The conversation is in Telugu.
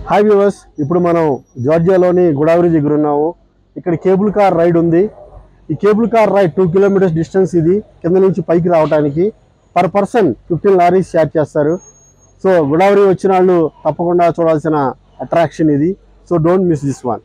హాయ్ వ్యూవర్స్, ఇప్పుడు మనం జార్జియాలోని గోదావరి దగ్గర ఉన్నాము. ఇక్కడ కేబుల్ కార్ రైడ్ ఉంది. ఈ cable car ride 2 kilometres distance. ఇది కింద నుంచి పైకి రావడానికి పర్ పర్సన్ 15 లారీస్ షేర్ చేస్తారు. సో గోదావరి వచ్చిన వాళ్ళు తప్పకుండా చూడాల్సిన అట్రాక్షన్ ఇది. So don't miss this one.